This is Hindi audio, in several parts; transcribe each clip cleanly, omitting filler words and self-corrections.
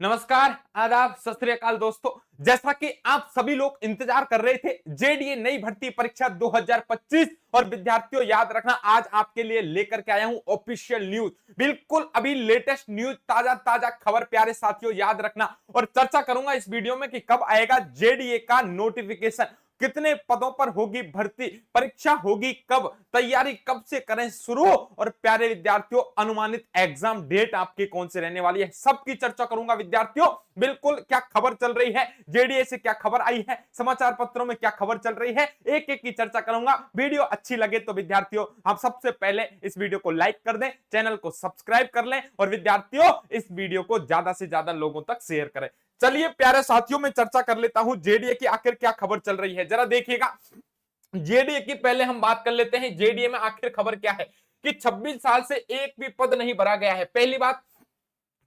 नमस्कार, आदाब, सत श्री अकाल दोस्तों। जैसा कि आप सभी लोग इंतजार कर रहे थे जेडीए नई भर्ती परीक्षा 2025 और विद्यार्थियों याद रखना आज आपके लिए लेकर के आया हूं ऑफिशियल न्यूज। बिल्कुल अभी लेटेस्ट न्यूज, ताजा ताजा खबर प्यारे साथियों याद रखना। और चर्चा करूंगा इस वीडियो में कि कब आएगा जेडीए का नोटिफिकेशन, कितने पदों पर होगी भर्ती, परीक्षा होगी कब, तैयारी कब से करें शुरू और प्यारे विद्यार्थियों अनुमानित एग्जाम डेट आपकी कौन से रहने वाली है, सबकी चर्चा करूंगा विद्यार्थियों। बिल्कुल क्या खबर चल रही है, जेडीए से क्या खबर आई है, समाचार पत्रों में क्या खबर चल रही है, एक एक की चर्चा करूंगा। वीडियो अच्छी लगे तो विद्यार्थियों आप सबसे पहले इस वीडियो को लाइक कर दें, चैनल को सब्सक्राइब कर लें और विद्यार्थियों इस वीडियो को ज्यादा से ज्यादा लोगों तक शेयर करें। चलिए प्यारे साथियों में चर्चा कर लेता हूं जेडीए की आखिर क्या खबर चल रही है, जरा देखिएगा। जेडीए की पहले हम बात कर लेते हैं, जेडीए में आखिर खबर क्या है कि 26 साल से एक भी पद नहीं भरा गया है। पहली बात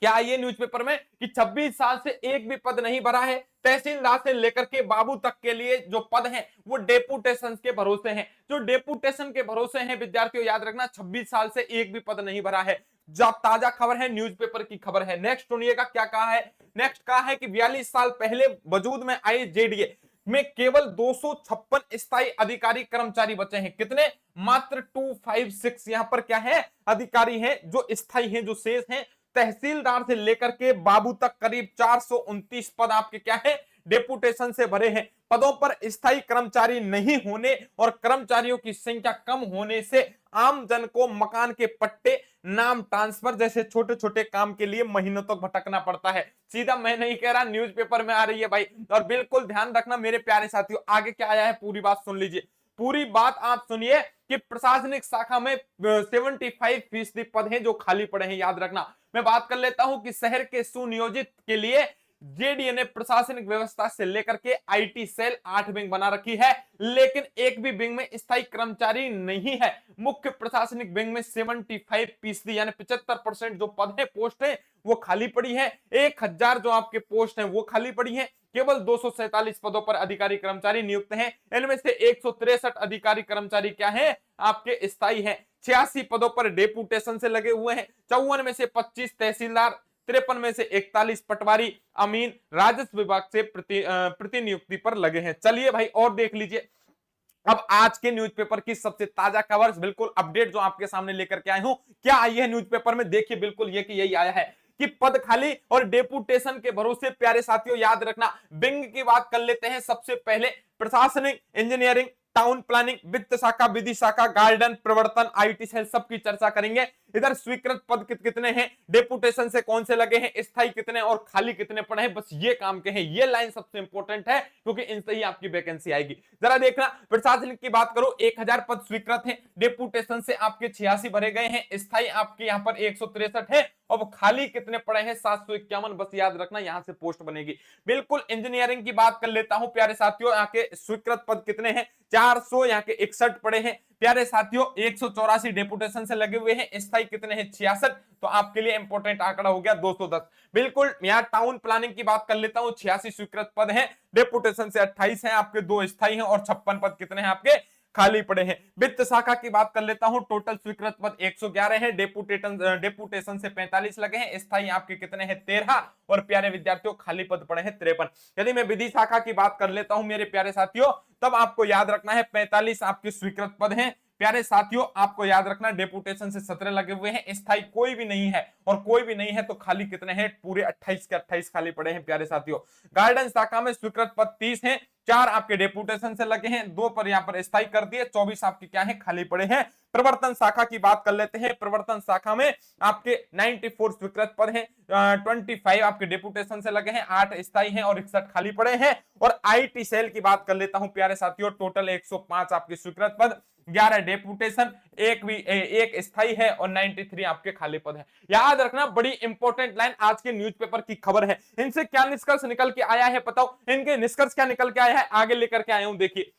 क्या आई है न्यूज़पेपर में कि 26 साल से एक भी पद नहीं भरा है। तहसीलदार से लेकर के बाबू तक के लिए जो पद हैं वो डेपुटेशन के भरोसे हैं। जो डेपुटेशन के भरोसे हैं विद्यार्थियों याद रखना, 26 साल से एक भी पद नहीं भरा है। जब ताजा खबर है, न्यूज़पेपर की खबर है। नेक्स्ट सुनिएगा क्या कहा है। नेक्स्ट कहा है कि 42 साल पहले वजूद में आई जेडीए में केवल 256 स्थायी अधिकारी कर्मचारी बचे हैं। कितने? मात्र 256 यहां पर क्या है, अधिकारी हैं जो स्थायी हैं, जो शेष हैं। तहसीलदार से लेकर के बाबू तक करीब 429 पद आपके क्या है, डेपुटेशन से भरे हैं। पदों पर स्थायी कर्मचारी नहीं होने और कर्मचारियों की संख्या कम होने से आम जन को मकान के पट्टे, नाम ट्रांसफर जैसे छोटे छोटे काम के लिए महीनों तक भटकना पड़ता है। सीधा मैं नहीं कह रहा, न्यूज़पेपर में आ रही है भाई। और बिल्कुल ध्यान रखना मेरे प्यारे साथियों, आगे क्या आया है पूरी बात सुन लीजिए। पूरी बात आप सुनिए कि प्रशासनिक शाखा में 75% पद हैं जो खाली पड़े हैं। याद रखना, मैं बात कर लेता हूं कि शहर के सुनियोजित के लिए जेडीए ने प्रशासनिक व्यवस्था से लेकर के आईटी सेल 8 विंग बना रखी है, लेकिन एक भी विंग में स्थायी कर्मचारी नहीं है। मुख्य प्रशासनिक विंग में 75% यानी 75% जो पद है, पोस्ट है, वो खाली पड़ी है। 1000 जो आपके पोस्ट है वो खाली पड़ी है। केवल 247 पदों पर अधिकारी कर्मचारी नियुक्त हैं। इनमें से 163 अधिकारी कर्मचारी क्या है, आपके स्थायी हैं। 86 पदों पर डेपुटेशन से लगे हुए हैं। 54 में से 25 तहसीलदार, 53 में से 41 पटवारी, अमीन राजस्व विभाग से प्रतिनियुक्ति पर लगे हैं। चलिए भाई और देख लीजिए। अब आज के न्यूज़पेपर की सबसे ताजा खबर, बिल्कुल अपडेट जो आपके सामने लेकर के आए हूं। क्या आई है न्यूज़पेपर में, देखिए बिल्कुल ये कि यही आया है कि पद खाली और डेपुटेशन के भरोसे। प्यारे साथियों याद रखना, विंग की बात कर लेते हैं सबसे पहले। प्रशासनिक, इंजीनियरिंग, टाउन प्लानिंग, वित्त शाखा, विधि शाखा, गार्डन, प्रवर्तन, आईटी सेल, सबकी चर्चा करेंगे। इधर स्वीकृत पद कितने हैं, डेपुटेशन से कौन से लगे हैं, स्थायी कितने और खाली कितने पड़े हैं, बस ये काम के हैं। ये लाइन सबसे इंपॉर्टेंट है क्योंकि इनसे ही आपकी वैकेंसी आएगी। जरा देखना, प्रशासनिक की बात करो 1000 पद स्वीकृत हैं, डेपुटेशन से आपके 86 भरे गए हैं, स्थायी आपके यहां पर 163 है और खाली कितने पड़े हैं, 751। बस याद रखना यहां से पोस्ट बनेगी। बिल्कुल इंजीनियरिंग की बात कर लेता हूं प्यारे साथियों, यहाँ के स्वीकृत पद कितने हैं, 400, यहाँ के 61 पड़े हैं प्यारे साथियों। 184 डेपुटेशन से लगे हुए हैं, स्थायी कितने हैं, 66। तो आपके लिए इंपॉर्टेंट आंकड़ा हो गया 210। बिल्कुल यहाँ टाउन प्लानिंग की बात कर लेता हूं, 86 स्वीकृत पद हैं, डेपुटेशन से 28 हैं आपके, 2 स्थायी हैं और 56 पद कितने हैं आपके, खाली पड़े हैं। वित्त शाखा की बात कर लेता हूं, टोटल स्वीकृत पद 111 हैं, डेपुटेशन से 45 लगे हैं, स्थायी आपके कितने हैं, 13 और प्यारे विद्यार्थियों खाली पद पड़े हैं 53। यदि मैं विधि शाखा की बात कर लेता हूं मेरे प्यारे साथियों, तब आपको याद रखना है 45 आपके स्वीकृत पद हैं। प्यारे साथियों आपको याद रखना, डेपुटेशन से 17 लगे हुए हैं, स्थायी कोई भी नहीं है और कोई भी नहीं है तो खाली कितने हैं, पूरे 28 के 28 खाली पड़े हैं प्यारे साथियों। गार्डन शाखा में स्वीकृत पद 30 हैं, 4 आपके डेपुटेशन से लगे हैं, 2 पर यहां पर स्थायी कर दिए, 24 आपके क्या है, खाली पड़े हैं। प्रवर्तन शाखा की बात कर लेते हैं, प्रवर्तन शाखा में आपके 94 स्वीकृत पद हैं, 25 आपके डेपुटेशन से लगे हैं, 8 स्थायी हैं और 61 खाली पड़े हैं। और आईटी सेल की बात कर लेता हूं प्यारे साथियों, टोटल 105 आपके स्वीकृत पद, 11 डेपुटेशन, एक स्थायी है और 93 आपके खाली पद है। याद रखना, बड़ी इंपॉर्टेंट लाइन आज के न्यूज़पेपर की खबर है। इनसे क्या निष्कर्ष निकल के आया है बताओ, इनके निष्कर्ष क्या निकल के आया है, आगे लेकर के आया हूं देखिए।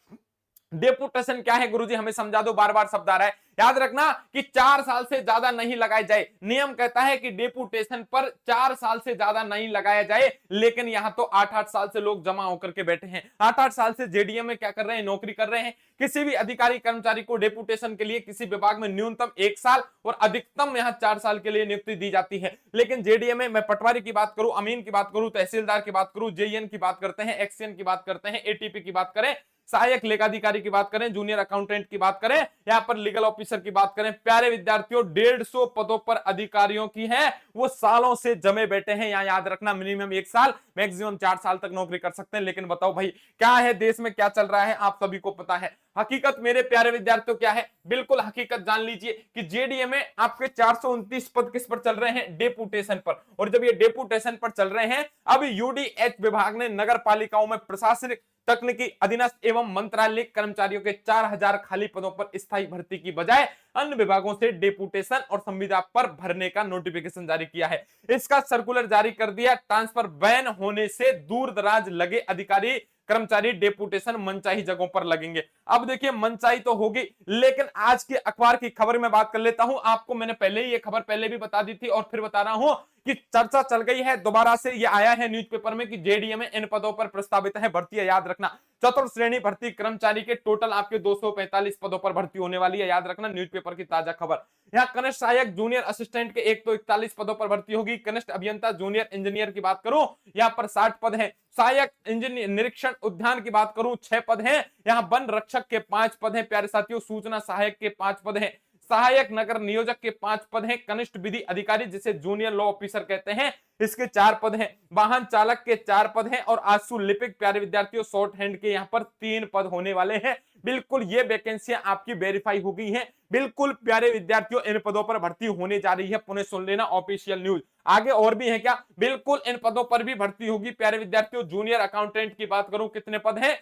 डेपुटेशन क्या है गुरुजी, हमें समझा दो, बार बार शब्द आ रहा है। याद रखना कि 4 साल से ज्यादा नहीं लगाए जाए। नियम कहता है कि डेपुटेशन पर 4 साल से ज्यादा नहीं लगाया जाए, लेकिन यहां तो 8-8 साल से लोग जमा होकर के बैठे हैं। 8-8 साल से जेडीए में क्या कर रहे हैं, नौकरी कर रहे हैं। किसी भी अधिकारी कर्मचारी को डेपुटेशन के लिए किसी विभाग में न्यूनतम 1 साल और अधिकतम यहां 4 साल के लिए नियुक्ति दी जाती है। लेकिन जेडीए में मैं पटवारी की बात करूं, अमीन की बात करूं, तहसीलदार की बात करूं, जेईएन की बात करते हैं, एक्सएन की बात करते हैं, एटीपी की बात करें, सहायक लेखाधिकारी की बात करें, जूनियर अकाउंटेंट की बात करें, यहां पर लीगल ऑफिसर की बात करें, प्यारे विद्यार्थियों 150 पदों पर अधिकारियों की है वो सालों से जमे बैठे हैं। यहां याद रखना मिनिमम 1 साल, मैक्सिमम 4 साल तक नौकरी कर सकते हैं। लेकिन बताओ भाई क्या है, देश में क्या चल रहा है, आप सभी को पता है। हकीकत मेरे प्यारे विद्यार्थियों क्या है, बिल्कुल हकीकत जान लीजिए कि जेडीए में आपके 429 पद किस पर चल रहे हैं, डेपुटेशन पर। और जब ये डेपुटेशन पर चल रहे हैं, अब यूडीएच विभाग ने नगर पालिकाओं में प्रशासनिक, तकनीकी, अधीनस्थ एवं मंत्रालय कर्मचारियों के 4000 खाली पदों पर स्थायी भर्ती की बजाय अन्य विभागों से डेपुटेशन और संविदा पर भरने का नोटिफिकेशन जारी किया है। इसका सर्कुलर जारी कर दिया। ट्रांसफर बैन होने से दूर दराज लगे अधिकारी कर्मचारी डेपुटेशन मनचाही जगहों पर लगेंगे। अब देखिए मनचाही तो होगी, लेकिन आज के अखबार की खबर में बात कर लेता हूं। आपको मैंने पहले ही ये खबर पहले भी बता दी थी और फिर बता रहा हूं कि चर्चा चल गई है, दोबारा से ये आया है न्यूज़पेपर में कि जेडीए में इन पदों पर प्रस्तावित है भर्ती। याद रखना चतुर्थ श्रेणी भर्ती कर्मचारी के टोटल आपके 245 पदों पर भर्ती होने वाली है। याद रखना न्यूज़पेपर की ताजा खबर। यहाँ कनिष्ठ सहायक जूनियर असिस्टेंट के 141 पदों पर भर्ती होगी। कनिष्ठ अभियंता जूनियर इंजीनियर की बात करूं, यहाँ पर 60 पद हैं। सहायक इंजीनियर निरीक्षण उद्यान की बात करूं 6 पद हैं। यहाँ वन रक्षक के 5 पद हैं प्यारे साथियों। सूचना सहायक के 5 पद हैं। सहायक नगर नियोजक के 5 पद हैं। कनिष्ठ विधि अधिकारी जिसे जूनियर लॉ ऑफिसर कहते हैं, इसके 4 पद हैं। वाहन चालक के 4 पद हैं और आंसू लिपिक प्यारे विद्यार्थियों शॉर्ट हैंड के यहाँ पर 3 पद होने वाले हैं। बिल्कुल ये वैकेंसियां आपकी वेरीफाई हो गई हैं। बिल्कुल प्यारे विद्यार्थियों इन पदों पर भर्ती होने जा रही है। पुनः सुन लेना ऑफिशियल न्यूज। आगे और भी है क्या, बिल्कुल इन पदों पर भी भर्ती होगी प्यारे विद्यार्थियों। जूनियर अकाउंटेंट की बात करूं कितने पद हैं,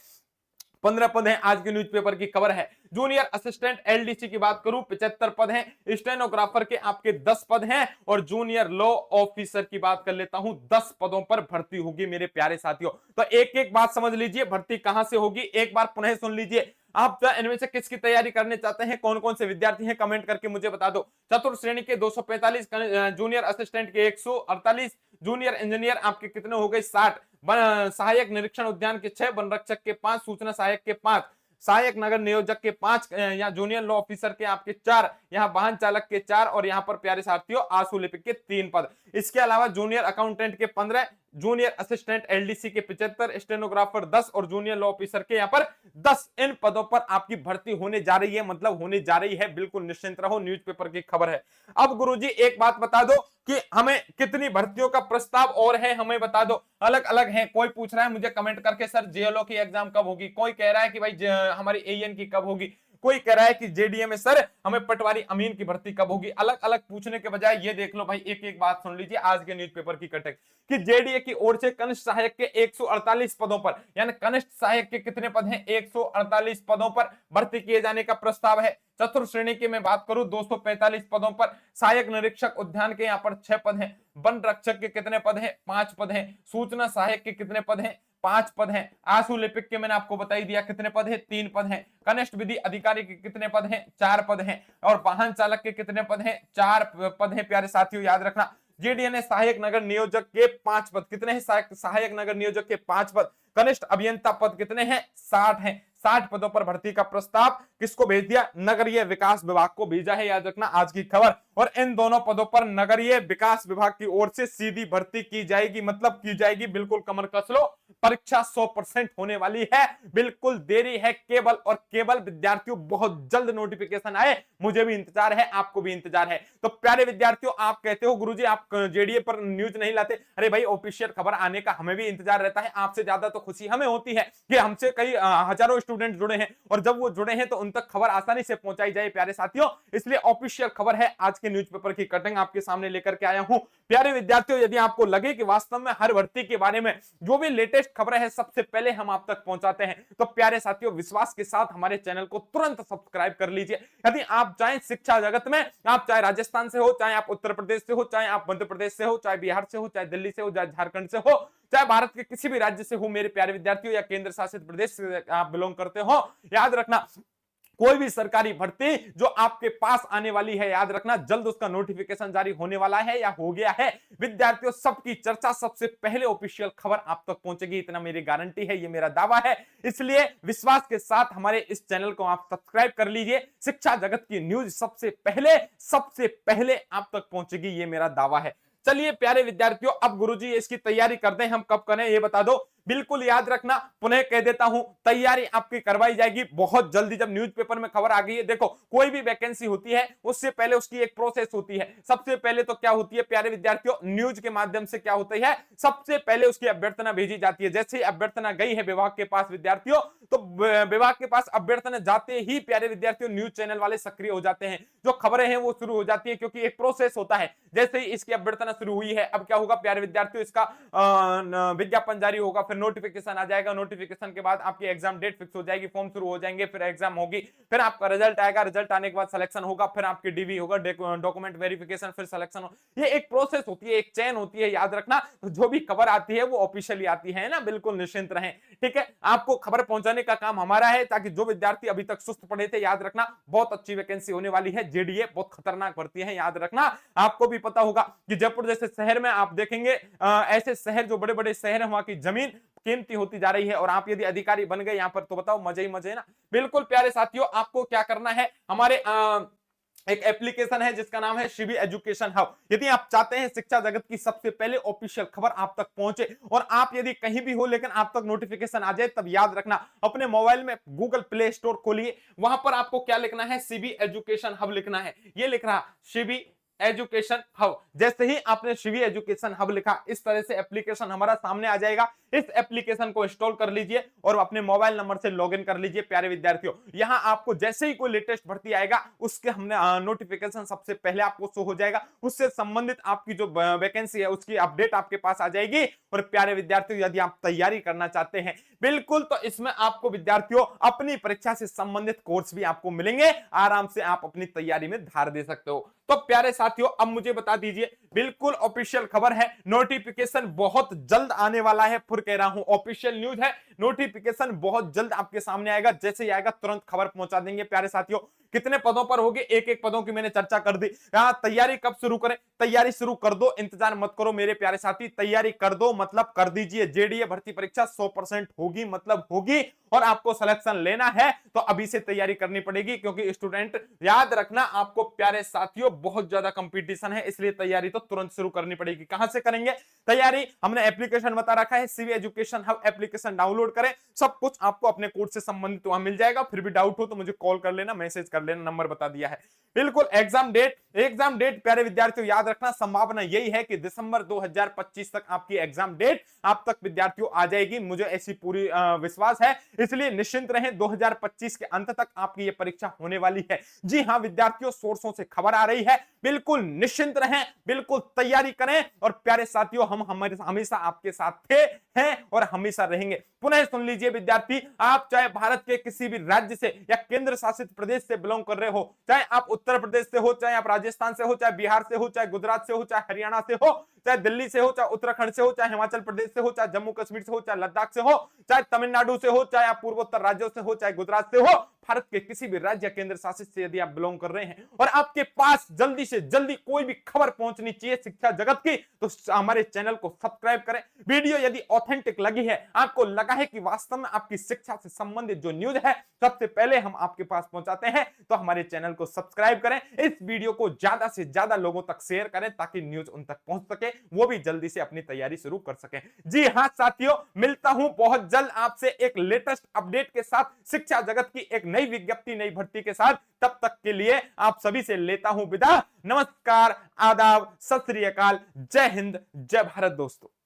15 पद हैं। आज के न्यूज़पेपर की खबर है। जूनियर असिस्टेंट एलडीसी की बात करूं 75 पद हैं। स्टेनोग्राफर के आपके 10 पद हैं और जूनियर लॉ ऑफिसर की बात कर लेता हूं 10 पदों पर भर्ती होगी मेरे प्यारे साथियों। तो एक एक बात समझ लीजिए, भर्ती कहां से होगी एक बार पुनः सुन लीजिए। आप इनमें से किसकी तैयारी करने चाहते हैं, कौन कौन से विद्यार्थी हैं, कमेंट करके मुझे बता दो। चतुर्थ श्रेणी के 245, जूनियर असिस्टेंट के 148, जूनियर इंजीनियर आपके कितने हो गए 60, सहायक निरीक्षण उद्यान के 6, वन रक्षक के 5, सूचना सहायक के 5, सहायक नगर नियोजक के 5, या जूनियर लॉ ऑफिसर के आपके 4, यहाँ वाहन चालक के 4 और यहाँ पर प्यारे साथियों आंसू लिपिक के 3 पद। इसके अलावा जूनियर अकाउंटेंट के 15, जूनियर असिस्टेंट एलडीसी के 75, स्टेनोग्राफर 10 और जूनियर लॉ ऑफिसर के यहाँ पर 10 इन पदों पर आपकी भर्ती होने जा रही है, मतलब होने जा रही है। बिल्कुल निश्चिंत रहो, न्यूज़पेपर की खबर है। अब गुरुजी एक बात बता दो कि हमें कितनी भर्तियों का प्रस्ताव और है, हमें बता दो। अलग अलग है, कोई पूछ रहा है मुझे कमेंट करके सर जेएलओ की एग्जाम कब होगी, कोई कह रहा है कि भाई हमारी एएन की कब होगी, कोई कह रहा है कि जेडीए में सर हमें पटवारी अमीन की भर्ती कब होगी। अलग अलग पूछने के बजाय ये देख लो भाई, एक एक बात सुन लीजिए आज के न्यूज़पेपर की कटक कि जेडीए की ओर से कनिष्ठ सहायक के 148 पदों पर, यानी कनिष्ठ सहायक के कितने पद हैं 148 पदों पर भर्ती किए जाने का प्रस्ताव है। चतुर्थ श्रेणी की मैं बात करूं 245 पदों पर, सहायक निरीक्षक उद्यान के यहाँ पर 6 पद हैं, वन रक्षक के कितने पद हैं 5 पद हैं, सूचना सहायक के कितने पद हैं 5 पद हैं, आंसू लिपिक के मैंने आपको बता ही दिया कितने पद हैं 3 पद हैं, कनिष्ठ विधि अधिकारी के कितने पद हैं 4 पद हैं और वाहन चालक के कितने पद हैं 4 पद हैं। प्यारे साथियों याद रखना जेडीए ने सहायक नगर नियोजक के 5 पद, कितने हैं सहायक नगर नियोजक के 5 पद, कनिष्ठ अभियंता पद कितने हैं 60 हैं। 60 पदों पर भर्ती का प्रस्ताव किसको भेज दिया, नगरीय विकास विभाग को भेजा है। याद रखना आज की खबर। और इन दोनों पदों पर नगरीय विकास विभाग की ओर से सीधी भर्ती की जाएगी, मतलब की जाएगी। बिल्कुल कमर कस लो, परीक्षा 100% होने वाली है। बिल्कुल देरी है केवल और केवल विद्यार्थियों, बहुत जल्द नोटिफिकेशन आए, मुझे भी इंतजार है, आपको भी इंतजार है। तो प्यारे विद्यार्थियों आप कहते हो गुरुजी आप जेडीए पर न्यूज नहीं लाते, अरे भाई ऑफिशियल खबर आने का हमें भी इंतजार रहता है। आपसे ज्यादा तो खुशी हमें होती है कि हमसे कई हजारों स्टूडेंट जुड़े हैं और जब वो जुड़े हैं तो उन तक खबर आसानी से पहुंचाई जाए प्यारे साथियों। इसलिए ऑफिशियल खबर है आज के न्यूज़पेपर की कटिंग आपके सामने लेकर के आया हूं। प्यारे विद्यार्थियों यदि आपको लगे कि वास्तव में हर भर्ती के बारे में जो भी लेटेस्ट खबरें हैं सबसे पहले हम आप तक पहुंचाते हैं, तो प्यारे साथियों विश्वास के साथ हमारे चैनल को तुरंत सब्सक्राइब कर लीजिए। यदि आप चाहें शिक्षा जगत में, आप चाहे राजस्थान से हो, चाहे आप उत्तर प्रदेश से हो, चाहे आप मध्य प्रदेश से हो, चाहे बिहार से हो, चाहे दिल्ली से हो, चाहे झारखंड से हो, चाहे भारत के किसी भी राज्य से हो मेरे प्यारे विद्यार्थियों, या केंद्र शासित प्रदेश से आप बिलोंग करते हो, याद रखना कोई भी सरकारी भर्ती जो आपके पास आने वाली है, याद रखना जल्द उसका नोटिफिकेशन जारी होने वाला है या हो गया है। विद्यार्थियों, सबकी चर्चा सबसे पहले ऑफिशियल खबर आप तक पहुंचेगी, इतना मेरी गारंटी है, ये मेरा दावा है। इसलिए विश्वास के साथ हमारे इस चैनल को आप सब्सक्राइब कर लीजिए। शिक्षा जगत की न्यूज सबसे पहले आप तक पहुंचेगी, ये मेरा दावा है। चलिए प्यारे विद्यार्थियों, अब गुरुजी इसकी तैयारी कर दें, हम कब करें ये बता दो। बिल्कुल याद रखना, पुनः कह देता हूं, तैयारी आपकी करवाई जाएगी बहुत जल्दी। जब न्यूज़पेपर में खबर आ गई है, देखो कोई भी वैकेंसी होती है उससे पहले उसकी एक प्रोसेस होती है। सबसे पहले तो क्या होती है प्यारे विद्यार्थियों, न्यूज के माध्यम से क्या होता है, सबसे पहले उसकी अभ्यर्थना भेजी जाती है। जैसे ही अभ्यर्थना गई है विभाग के पास विद्यार्थियों, तो विभाग के पास अभ्यर्थना जाते ही प्यारे विद्यार्थियों न्यूज चैनल वाले सक्रिय हो जाते हैं, जो खबरें हैं वो शुरू हो जाती है, क्योंकि एक प्रोसेस होता है। जैसे ही इसकी अभ्यर्थना शुरू हुई है, अब क्या होगा प्यारे विद्यार्थियों, इसका विज्ञापन जारी होगा, फिर नोटिफिकेशन आ जाएगा। नोटिफिकेशन के बाद आपकी एग्जाम डेट फिक्स हो जाएगी, फॉर्म शुरू हो जाएंगे, फिर एग्जाम होगी, फिर आपका रिजल्ट आएगा, रिजल्ट आने के बाद सिलेक्शन होगा, फिर आपकी डीवी होगा, डॉक्यूमेंट वेरिफिकेशन, फिर सिलेक्शन हो। ये एक प्रोसेस होती है, एक चेन होती है, याद रखना। तो जो भी खबर आती है वो ऑफिशियली आती है ना, बिल्कुल निश्चिंत रहें, ठीक है। आपको खबर पहुंचाने का काम हमारा है, ताकि जो विद्यार्थी अभी तक सुस्त पड़े थे, याद रखना बहुत अच्छी वैकेंसी होने वाली है। जेडीए बहुत खतरनाक भर्ती है, याद रखना। आपको भी पता होगा कि जयपुर जैसे शहर में आप देखेंगे ऐसे शहर जो बड़े बड़े शहर है, वहां की जमीन कीमती होती जा रही है, और आप यदि अधिकारी बन गए यहां पर तो बताओ मजे ही मजे ना। बिल्कुल प्यारे साथियों, आपको क्या करना है, हमारे एक एप्लीकेशन है जिसका नाम है शिवी एजुकेशन हब। यदि आप चाहते हैं शिक्षा जगत की सबसे पहले ऑफिशियल खबर आप तक पहुंचे, और आप यदि कहीं भी हो लेकिन आप तक नोटिफिकेशन आ जाए, तब याद रखना अपने मोबाइल में गूगल प्ले स्टोर खोलिए, वहां पर आपको क्या लिखना है, शिवी एजुकेशन हब लिखना है। ये लिख रहा शिवी एजुकेशन हब। जैसे ही आपने शिवी एजुकेशन हब लिखा, इस तरह से एप्लीकेशन हमारा सामने आ जाएगा। इस एप्लीकेशन को इंस्टॉल कर लीजिए और अपने मोबाइल नंबर से लॉगिन कर लीजिए। प्यारे विद्यार्थियों, यहां आपको जैसे ही कोई लेटेस्ट भर्ती आएगा, उसके हमने नोटिफिकेशन सबसे पहले आपको शो हो जाएगा, उससे संबंधित आपकी जो वैकेंसी है उसकी अपडेट आपके पास आ जाएगी। और प्यारे विद्यार्थियों, यदि आप तैयारी करना चाहते हैं बिल्कुल, तो इसमें आपको विद्यार्थियों अपनी परीक्षा से संबंधित कोर्स भी आपको मिलेंगे, आराम से आप अपनी तैयारी में धार दे सकते हो। तो प्यारे साथियों, अब मुझे बता दीजिए, बिल्कुल ऑफिशियल खबर है, नोटिफिकेशन बहुत जल्द आने वाला है। फिर कह रहा हूं ऑफिशियल न्यूज है, नोटिफिकेशन बहुत जल्द आपके सामने आएगा। जैसे ही आएगा तुरंत खबर पहुंचा देंगे। प्यारे साथियों, कितने पदों पर होगी, एक एक पदों की मैंने चर्चा कर दी। तैयारी कब शुरू करें, तैयारी शुरू कर दो, इंतजार मत करो मेरे प्यारे साथी, तैयारी कर दो, मतलब कर दीजिए। जेडीए भर्ती परीक्षा 100% होगी, मतलब होगी, और आपको सिलेक्शन लेना है तो अभी से तैयारी करनी पड़ेगी, क्योंकि स्टूडेंट याद रखना आपको प्यारे साथियों बहुत ज्यादा कंपटीशन है, इसलिए तैयारी तो तुरंत शुरू करनी पड़ेगी। कहां से करेंगे तैयारी, हमने एप्लीकेशन बता रखा है, Shivi education hub application download करें, सब कुछ आपको अपने कोर्स से संबंधित वहां मिल जाएगा। फिर भी डाउट हो तो मुझे कॉल कर लेना, मैसेज कर लेना, नंबर बता दिया है। बिल्कुल एग्जाम डेट प्यारे विद्यार्थियों याद रखना, संभावना यही है कि दिसंबर 2025 तक आपकी एग्जाम डेट आप तक विद्यार्थियों आ जाएगी, मुझे ऐसी पूरी विश्वास है। इसलिए निश्चिंत रहें, 2025 के अंत तक आपकी ये परीक्षा होने वाली है। जी हां विद्यार्थियों, सोर्सों से खबर आ रही है, बिल्कुल निश्चिंत रहें, बिल्कुल तैयारी करें। और प्यारे साथियों, हम हमेशा आपके साथ थे, हैं और हमेशा रहेंगे। पुनः सुन लीजिए विद्यार्थी, आप चाहे भारत के किसी भी राज्य से या केंद्र शासित प्रदेश से बिलोंग कर रहे हो, चाहे आप उत्तर प्रदेश से हो, चाहे आप राजस्थान से हो, चाहे बिहार से हो, चाहे गुजरात से हो, चाहे हरियाणा से हो, चाहे दिल्ली से हो, चाहे उत्तराखंड से हो, चाहे हिमाचल प्रदेश से हो, चाहे जम्मू कश्मीर से हो, चाहे लद्दाख से हो, चाहे तमिलनाडु से हो, चाहे आप पूर्वोत्तर राज्यों से हो, चाहे गुजरात से हो, भारत के किसी भी राज्य केंद्र शासित से यदि आप बिलोंग कर रहे हैं और आपके पास जल्दी से जल्दी कोई भी खबर पहुंचनी चाहिए शिक्षा जगत की, तो हमारे चैनल को सब्सक्राइब करें। वीडियो यदि ऑथेंटिक लगी है, आपको लगा है कि वास्तव में आपकी शिक्षा से संबंधित जो न्यूज है सबसे पहले हम आपके पास पहुंचाते हैं, तो हमारे चैनल को सब्सक्राइब करें। इस वीडियो को ज्यादा से ज्यादा लोगों तक शेयर करें, ताकि न्यूज उन तक पहुंच सके, वो भी जल्दी से अपनी तैयारी शुरू कर सकें। जी हां साथियों, मिलता हूं बहुत जल्द आपसे एक लेटेस्ट अपडेट के साथ, शिक्षा जगत की एक नई विज्ञप्ति, नई भर्ती के साथ। तब तक के लिए आप सभी से लेता हूं विदा। नमस्कार, आदाब, सत श्री अकाल, जय हिंद, जय भारत दोस्तों।